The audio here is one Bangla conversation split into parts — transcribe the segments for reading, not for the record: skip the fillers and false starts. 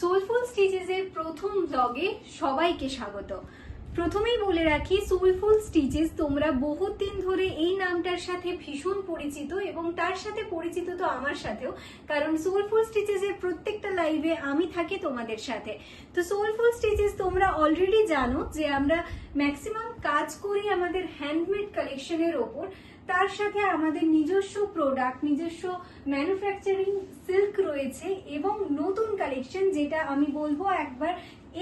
সোলফুল স্টিচেসের প্রথম ব্লগে সবাইকে স্বাগত। প্রথমেই বলে রাখি, সোলফুল স্টিচেস তোমরা বহুত দিন ধরে এই নামটার সাথে ভীষণ পরিচিত এবং তার সাথে পরিচিত তো আমার সাথেও, কারণ সোলফুল স্টিচেসের প্রত্যেকটা লাইভে আমি থাকি তোমাদের সাথে। তো সোলফুল স্টিচেস তোমরা অলরেডি জানো যে আমরা ম্যাক্সিমাম কাজ করি আমাদের হ্যান্ডমেড কালেকশনের ওপর, তার সাথে আমাদের নিজস্ব প্রোডাক্ট, নিজস্ব ম্যানুফ্যাকচারিং সিল্ক রয়েছে এবং নতুন কালেকশন, যেটা আমি বলবো একবার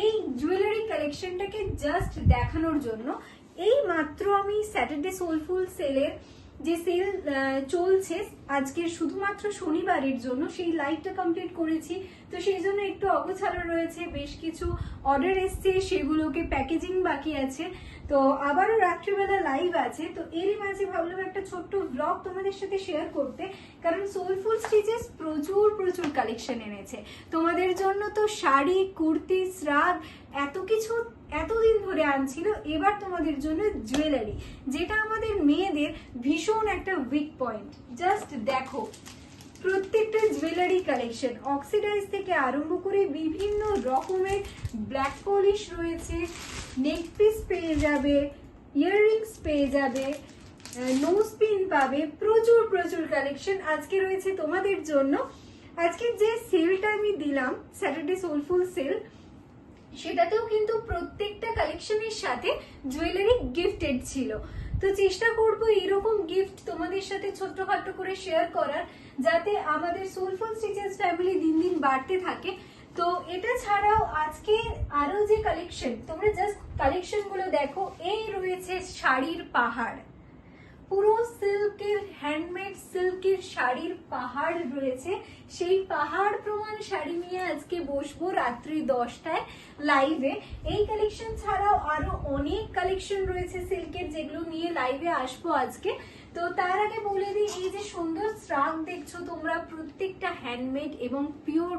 এই জুয়েলারি কালেকশনটাকে জাস্ট দেখানোর জন্য। এই মাত্র আমি স্যাটারডে সোলফুল সেলের যে সেল চলছে আজকের শুধুমাত্র শনিবারের জন্য, সেই লাইভটা কমপ্লিট করেছি। তো সেই জন্য একটু অগোছালো রয়েছে, বেশ কিছু অর্ডার এসছে, সেগুলোকে প্যাকেজিং বাকি আছে। তো আবারও রাত্রিবেলা লাইভ আছে, তো এরই মাঝে ভাবলাম একটা ছোট্ট ব্লগ তোমাদের সাথে শেয়ার করতে, কারণ সোলফুল স্টিচেস প্রচুর কালেকশন এনেছে তোমাদের জন্য। তো শাড়ি, কুর্তি, শ্রাগ, এত কিছু এতদিন ধরে আনছিল, এবার তোমাদের জন্য জুয়েলারি, যেটা আমাদের মেয়েদের ভীষণ একটা উইক পয়েন্ট। জাস্ট দেখো প্রত্যেকটা জুয়েলারি কালেকশন, অক্সিডাইজ থেকে আরম্ভ করে বিভিন্ন রকমের ব্ল্যাক পলিশ রয়েছে, নেক পিস পেয়ে যাবে, ইয়াররিংস পেয়ে যাবে, নোজ পিন পাবে, প্রচুর কালেকশন আজকে রয়েছে তোমাদের জন্য। আজকে যে সেলটা আমি দিলাম, স্যাটারডে সোলফুল সেল, সেটাতেও কিন্তু প্রত্যেকটা কালেকশনের সাথে জুয়েলারি গিফটেড ছিল। তো চেষ্টা করব এরকম গিফট তোমাদের সাথে ছোট্টখাট্ট করে শেয়ার করার, যাতে আমাদের সোলফুল স্টিচেস ফ্যামিলি দিন দিন বাড়তে থাকে। তো এটা ছাড়াও আজকে আরো যে কালেকশন, তোমরা জাস্ট কালেকশন গুলো দেখো। এই রয়েছে শাড়ির পাহাড়, পুরো সিল্কের, হ্যান্ডমেড সিল্কের শাড়ির পাহাড় রয়েছে। সেই পাহাড় প্রমাণ শাড়ি নিয়ে আজকে বসবো রাত্রি 10টায় লাইভে। এই কালেকশন ছাড়াও আরো অনেক কালেকশন রয়েছে সিল্কের, যেগুলো নিয়ে লাইভে আসবো আজকে। তো তার আগে বলে দিই, এই যে সুন্দর শ্রাগ দেখছো তোমরা, প্রত্যেকটা হ্যান্ডমেড এবং পিওর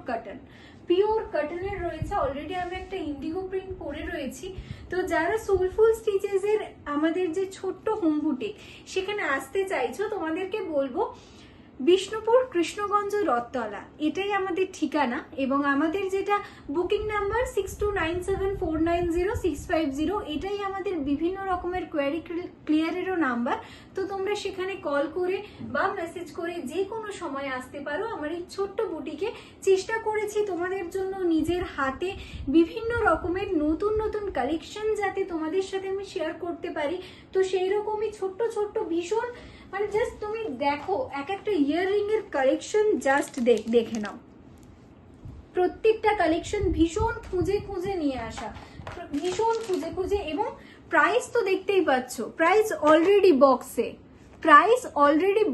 কটনের রয়েছে। অলরেডি আমি একটা ইন্ডিগো প্রিন্ট পরে রয়েছি। তো যারা সোলফুল স্টিচেস এর আমাদের যে ছোট্ট হোম বুটিক, সেখানে আসতে চাইছো, তোমাদেরকে বলবো বিষ্ণুপুর কৃষ্ণগঞ্জ রথতলা, এটাই আমাদের ঠিকানা। এবং আমাদের যেটা বুকিং নাম্বার 6297490650, এটাই আমাদের বিভিন্ন রকমের কোয়ারি ক্লিয়ারেরও নাম্বার। তো তোমরা সেখানে কল করে বা মেসেজ করে যে কোনো সময় আসতে পারো আমার এই ছোট্ট বুটিকে। চেষ্টা করেছি তোমাদের জন্য নিজের হাতে বিভিন্ন রকমের নতুন কালেকশন যাতে তোমাদের সাথে আমি শেয়ার করতে পারি। তো সেই রকমই ছোট্ট ভীষণ, মানে জাস্ট তুমি দেখো এক একটা ইয়াররিং এর কালেকশন, জাস্ট দেখে নাও। প্রত্যেকটা কালেকশন ভীষণ খুঁজে নিয়ে আসা, ভীষণ খুঁজে। এবং প্রাইস তো দেখতেই পাচ্ছ, প্রাইস অলরেডি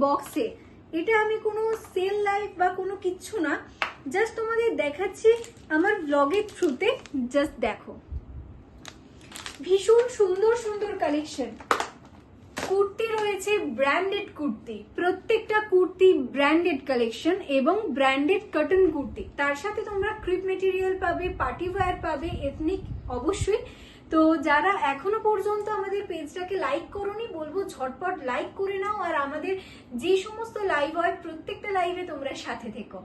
বক্সে। এটা আমি কোনো সেল লাইভ বা কোনো কিচ্ছু না, জাস্ট তোমাদের দেখাচ্ছি আমার ব্লগের থ্রুতে। জাস্ট দেখো ভীষণ সুন্দর কালেকশন। কুর্তি রয়েছে, ব্র্যান্ডেড কুর্তি, প্রত্যেকটা কুর্তি ব্র্যান্ডেড কালেকশন এবং ব্র্যান্ডেড কটন কুর্তি। তার সাথে তোমরা ক্রিপ মেটেরিয়াল পাবে, পার্টি ওয়্যার পাবে, এথনিক অবশ্যই। তো যারা এখনো পর্যন্ত আমাদের পেজটাকে লাইক করোনি, বলবো ঝটপট লাইক করে নাও। আর আমাদের যে সমস্ত লাইভ হয় প্রত্যেকটা লাইভে তোমরা সাথে থেকো।